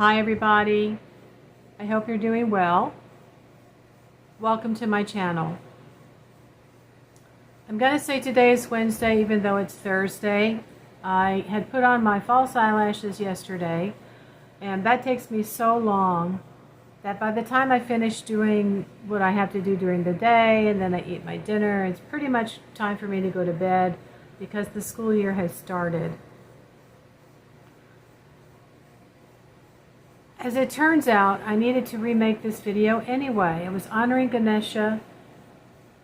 Hi everybody, I hope you're doing well. Welcome to my channel. I'm going to say today is Wednesday even though it's Thursday. I had put on my false eyelashes yesterday and that takes me so long that by the time I finish doing what I have to do during the day and then I eat my dinner, it's pretty much time for me to go to bed because the school year has started. As it turns out, I needed to remake this video anyway. I was honoring Ganesha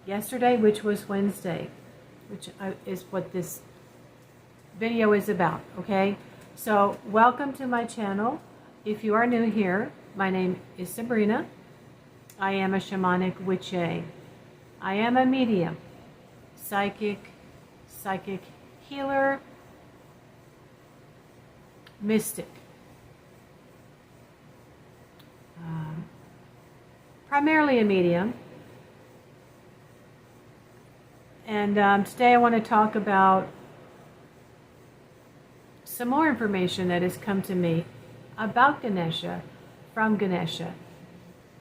yesterday, which was Wednesday, which is what this video is about, okay? So, welcome to my channel. If you are new here, my name is Sabrina. I am a shamanic witch. I am a medium, psychic healer, mystic. Primarily a medium, and today I want to talk about some more information that has come to me about Ganesha from Ganesha.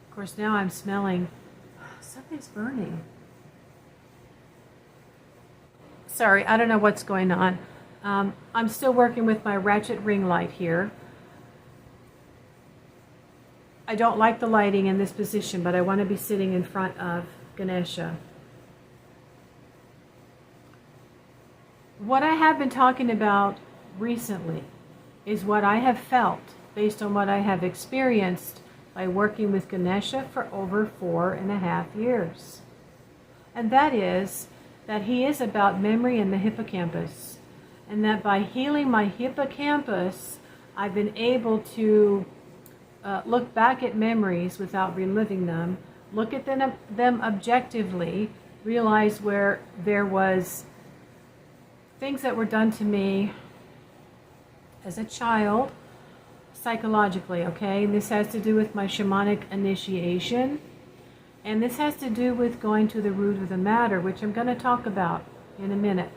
Of course, now I'm smelling something's burning. Sorry, I don't know what's going on. I'm still working with my ratchet ring light here. I don't like the lighting in this position, but I want to be sitting in front of Ganesha. What I have been talking about recently is what I have felt based on what I have experienced by working with Ganesha for over 4.5 years. And that is that he is about memory in the hippocampus. And that by healing my hippocampus, I've been able to look back at memories without reliving them, look at them objectively, realize where there was things that were done to me as a child, psychologically, okay? And this has to do with my shamanic initiation, and this has to do with going to the root of the matter, which I'm going to talk about in a minute.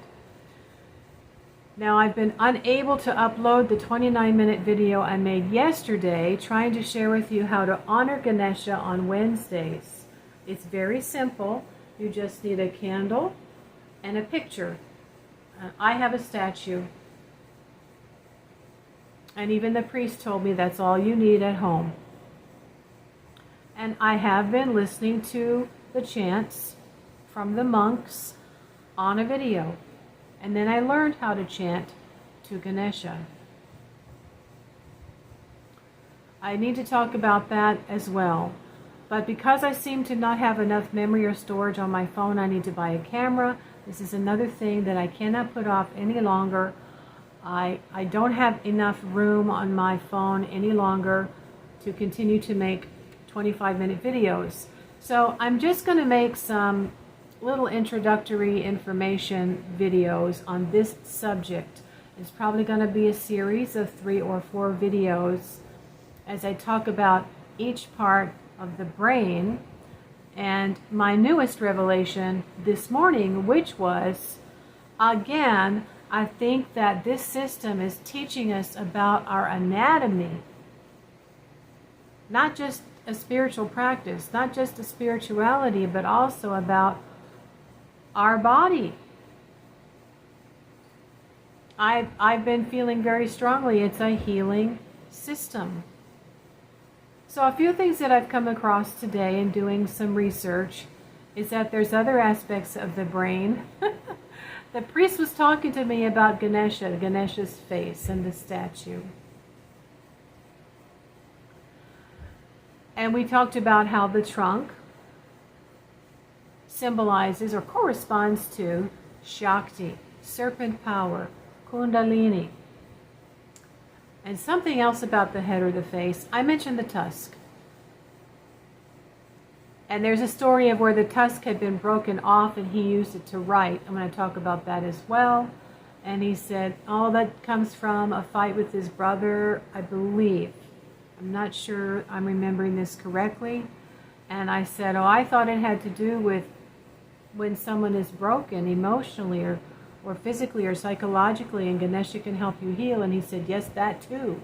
Now, I've been unable to upload the 29-minute video I made yesterday trying to share with you how to honor Ganesha on Wednesdays. It's very simple. You just need a candle and a picture. I have a statue. And even the priest told me that's all you need at home. And I have been listening to the chants from the monks on a video. And then I learned how to chant to Ganesha. I need to talk about that as well. But because I seem to not have enough memory or storage on my phone, I need to buy a camera. This is another thing that I cannot put off any longer. I don't have enough room on my phone any longer to continue to make 25-minute videos. So I'm just going to make some little introductory information videos on this subject. It's probably going to be a series of 3 or 4 videos as I talk about each part of the brain and my newest revelation this morning, which was, again, I think that this system is teaching us about our anatomy, not just a spiritual practice, not just a spirituality, but also about our body. I've been feeling very strongly it's a healing system. So a few things that I've come across today in doing some research is that there's other aspects of the brain. The priest was talking to me about Ganesha's face and the statue. And we talked about how the trunk symbolizes or corresponds to Shakti, serpent power, Kundalini. And something else about the head or the face. I mentioned the tusk. And there's a story of where the tusk had been broken off and he used it to write. I'm going to talk about that as well. And he said, oh, that comes from a fight with his brother, I believe. I'm not sure I'm remembering this correctly. And I said, oh, I thought it had to do with when someone is broken emotionally or physically or psychologically, and Ganesha can help you heal. And he said, yes, that too.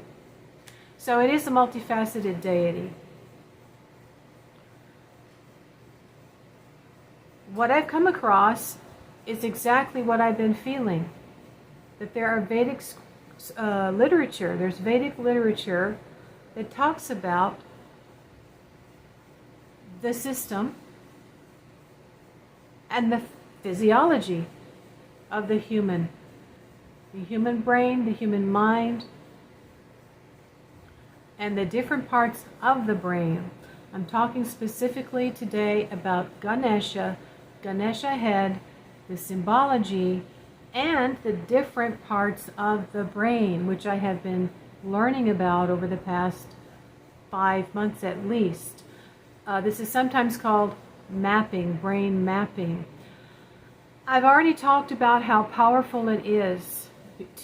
So it is a multifaceted deity. What I've come across is exactly what I've been feeling. That there are Vedic literature, there's Vedic literature that talks about the system and the physiology of the human brain, the human mind, and the different parts of the brain. I'm talking specifically today about Ganesha, Ganesha head, the symbology, and the different parts of the brain, which I have been learning about over the past 5 months at least. This is sometimes called mapping, brain mapping. I've already talked about how powerful it is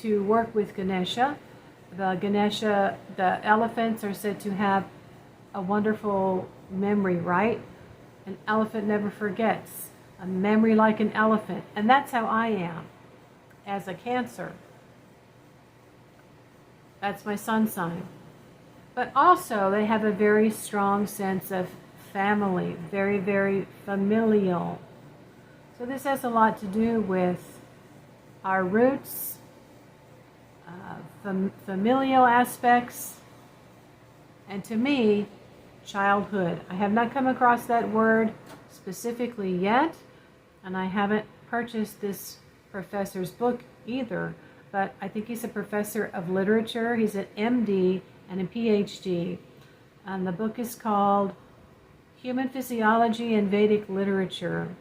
to work with Ganesha. The elephants are said to have a wonderful memory, right? An elephant never forgets. A memory like an elephant. And that's how I am as a Cancer. That's my sun sign. But also they have a very strong sense of family, very, very familial. So this has a lot to do with our roots, familial aspects, and to me, childhood. I have not come across that word specifically yet, and I haven't purchased this professor's book either, but I think he's a professor of literature. He's an MD and a PhD, and the book is called Human Physiology and Vedic Literature.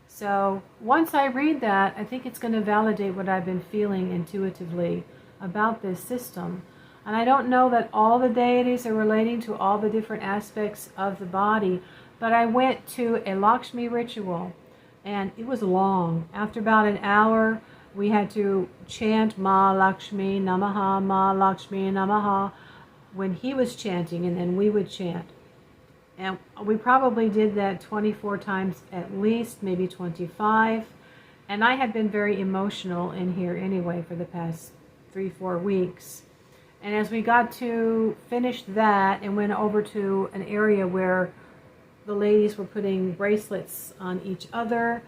So once I read that, I think it's going to validate what I've been feeling intuitively about this system. And I don't know that all the deities are relating to all the different aspects of the body, but I went to a Lakshmi ritual, and it was long. After about an hour, we had to chant Ma Lakshmi Namaha, Ma Lakshmi Namaha, when he was chanting, and then we would chant. And we probably did that 24 times at least, maybe 25. And I had been very emotional in here anyway for the past 3-4 weeks. And as we got to finish that and went over to an area where the ladies were putting bracelets on each other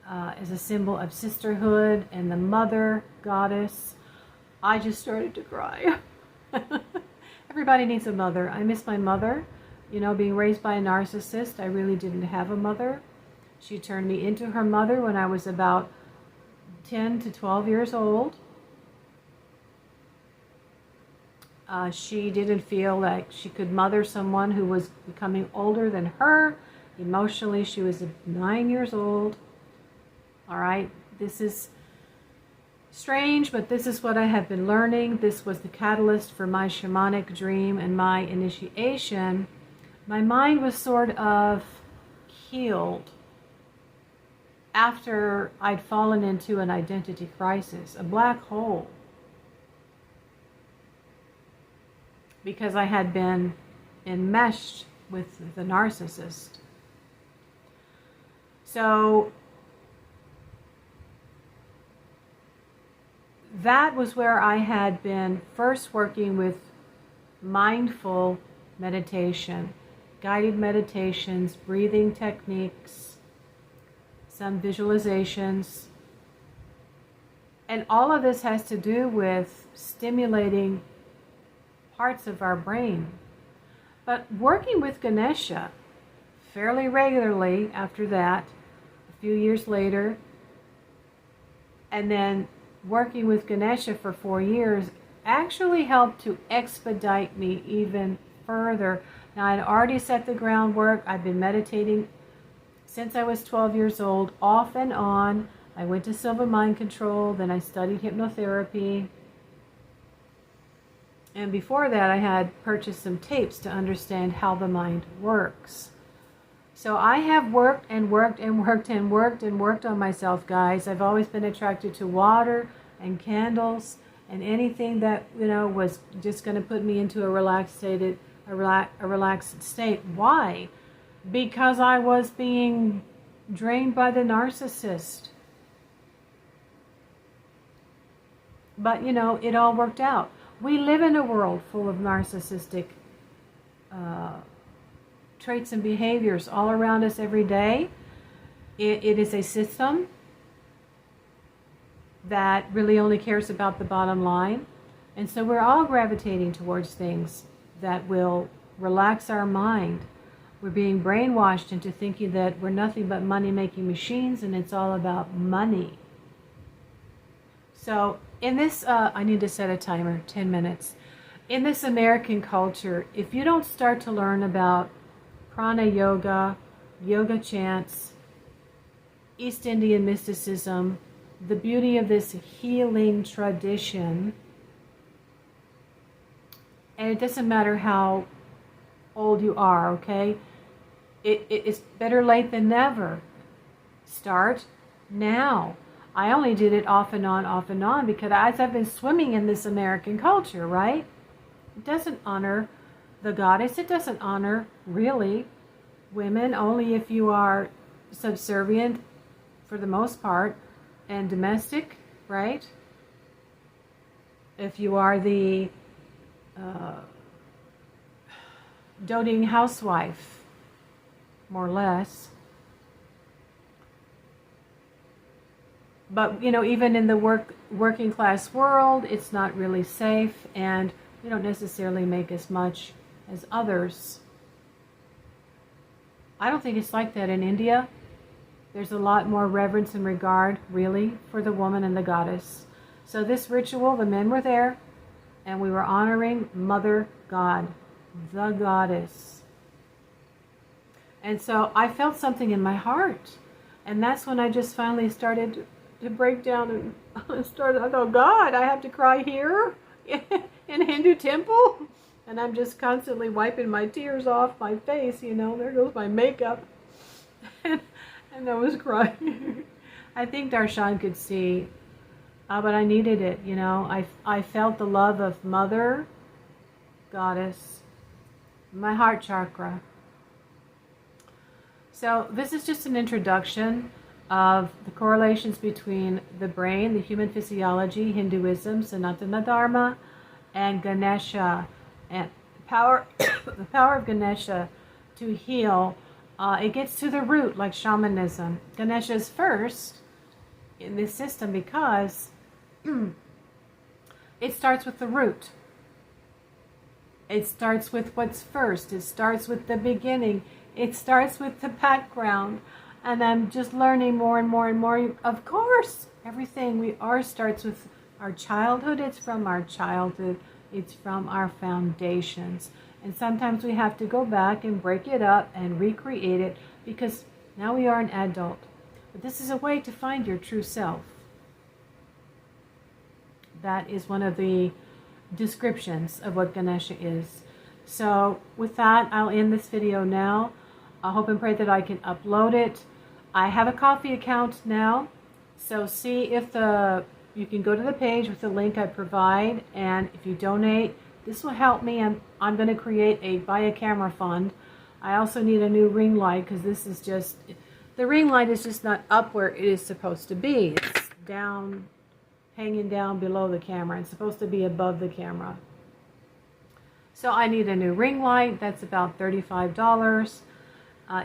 as a symbol of sisterhood and the mother goddess, I just started to cry. Everybody needs a mother. I miss my mother. You know, being raised by a narcissist, I really didn't have a mother. She turned me into her mother when I was about 10 to 12 years old. She didn't feel like she could mother someone who was becoming older than her. Emotionally, she was 9 years old. All right, this is strange, but this is what I have been learning. This was the catalyst for my shamanic dream and my initiation. My mind was sort of healed after I'd fallen into an identity crisis, a black hole, because I had been enmeshed with the narcissist. So that was where I had been first working with mindful meditation, guided meditations, breathing techniques, some visualizations. And all of this has to do with stimulating parts of our brain. But working with Ganesha fairly regularly after that, a few years later, and then working with Ganesha for 4 years actually helped to expedite me even further. Now, I'd already set the groundwork. I've been meditating since I was 12 years old, off and on. I went to Silva Mind Control, then I studied hypnotherapy. And before that, I had purchased some tapes to understand how the mind works. So I have worked and worked and worked and worked and worked on myself, guys. I've always been attracted to water and candles and anything that, you know, was just going to put me into a relaxed state. Why? Because I was being drained by the narcissist. But, you know, it all worked out. We live in a world full of narcissistic traits and behaviors all around us every day. It is a system that really only cares about the bottom line. And so we're all gravitating towards things that will relax our mind. We're being brainwashed into thinking that we're nothing but money-making machines and it's all about money. So in this, I need to set a timer, 10 minutes. In this American culture, if you don't start to learn about prana yoga, yoga chants, East Indian mysticism, the beauty of this healing tradition, and it doesn't matter how old you are, okay? It's better late than never. Start now. I only did it off and on, because as I've been swimming in this American culture, right? It doesn't honor the goddess. It doesn't honor, really, women, only if you are subservient for the most part and domestic, right? If you are the doting housewife, more or less. But, you know, even in the working class world, it's not really safe, and we don't necessarily make as much as others. I don't think it's like that in India. There's a lot more reverence and regard, really, for the woman and the goddess. So this ritual, the men were there, and we were honoring Mother God, the goddess. And so I felt something in my heart. And that's when I just finally started to break down and I thought, God, I have to cry here in a Hindu temple? And I'm just constantly wiping my tears off my face, you know, there goes my makeup. And I was crying. I think Darshan could see, but I needed it, you know. I felt the love of Mother, Goddess, my heart chakra. So this is just an introduction of the correlations between the brain, the human physiology, Hinduism, Sanatana Dharma, and Ganesha, and the power of Ganesha to heal. It gets to the root, like shamanism. Ganesha is first in this system because it starts with the root. It starts with what's first. It starts with the beginning. It starts with the background. And I'm just learning more and more and more. Of course, everything we are starts with our childhood. It's from our childhood. It's from our foundations. And sometimes we have to go back and break it up and recreate it because now we are an adult. But this is a way to find your true self. That is one of the descriptions of what Ganesha is. So with that, I'll end this video now. I hope and pray that I can upload it. I have a Ko-fi account now, so see if you can go to the page with the link I provide, and if you donate, this will help me. I'm going to create a buy a camera fund. I also need a new ring light because this is just, the ring light is just not up where it is supposed to be. It's down, hanging down below the camera. It's supposed to be above the camera. So I need a new ring light. That's about $35.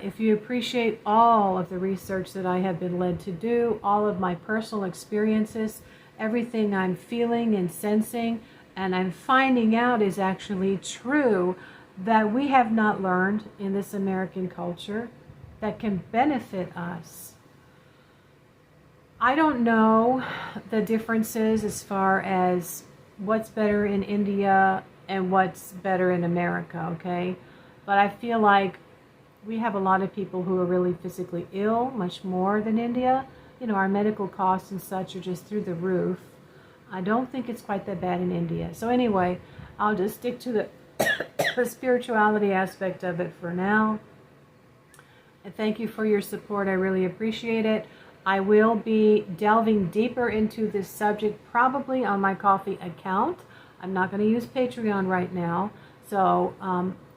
If you appreciate all of the research that I have been led to do, all of my personal experiences, everything I'm feeling and sensing, and I'm finding out is actually true, that we have not learned in this American culture that can benefit us. I don't know the differences as far as what's better in India and what's better in America, okay? But I feel like we have a lot of people who are really physically ill, much more than India. You know, our medical costs and such are just through the roof. I don't think it's quite that bad in India. So anyway, I'll just stick to the spirituality aspect of it for now. And thank you for your support. I really appreciate it. I will be delving deeper into this subject probably on my Ko-fi account. I'm not going to use Patreon right now. So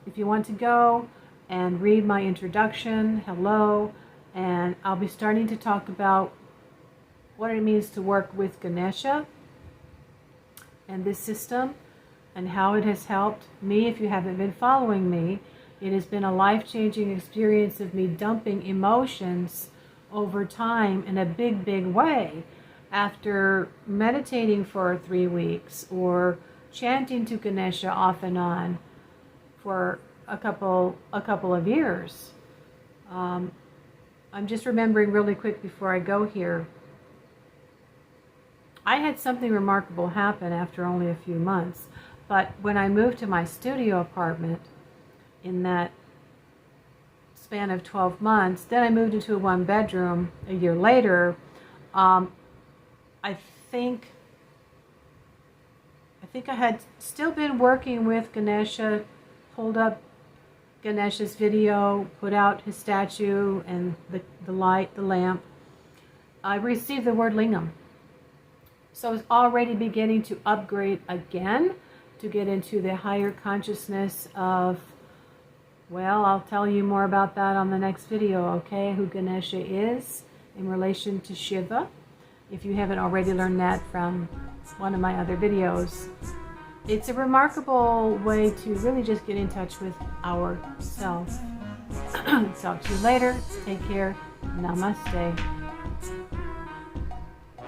if you want to go and read my introduction, hello, and I'll be starting to talk about what it means to work with Ganesha and this system. and how it has helped me. If you haven't been following me, it has been a life-changing experience of me dumping emotions over time in a big, big way. After meditating for 3 weeks or chanting to Ganesha off and on for a couple of years. I'm just remembering really quick before I go here. I had something remarkable happen after only a few months, but when I moved to my studio apartment in that span of 12 months, then I moved into a 1-bedroom a year later. I think I had still been working with Ganesha, pulled up Ganesha's video, put out his statue and the light, the lamp. I received the word lingam. So I was already beginning to upgrade again to get into the higher consciousness of, well, I'll tell you more about that on the next video, okay? Who Ganesha is in relation to Shiva, if you haven't already learned that from one of my other videos. It's a remarkable way to really just get in touch with ourselves. Talk to you later. Take care. Namaste.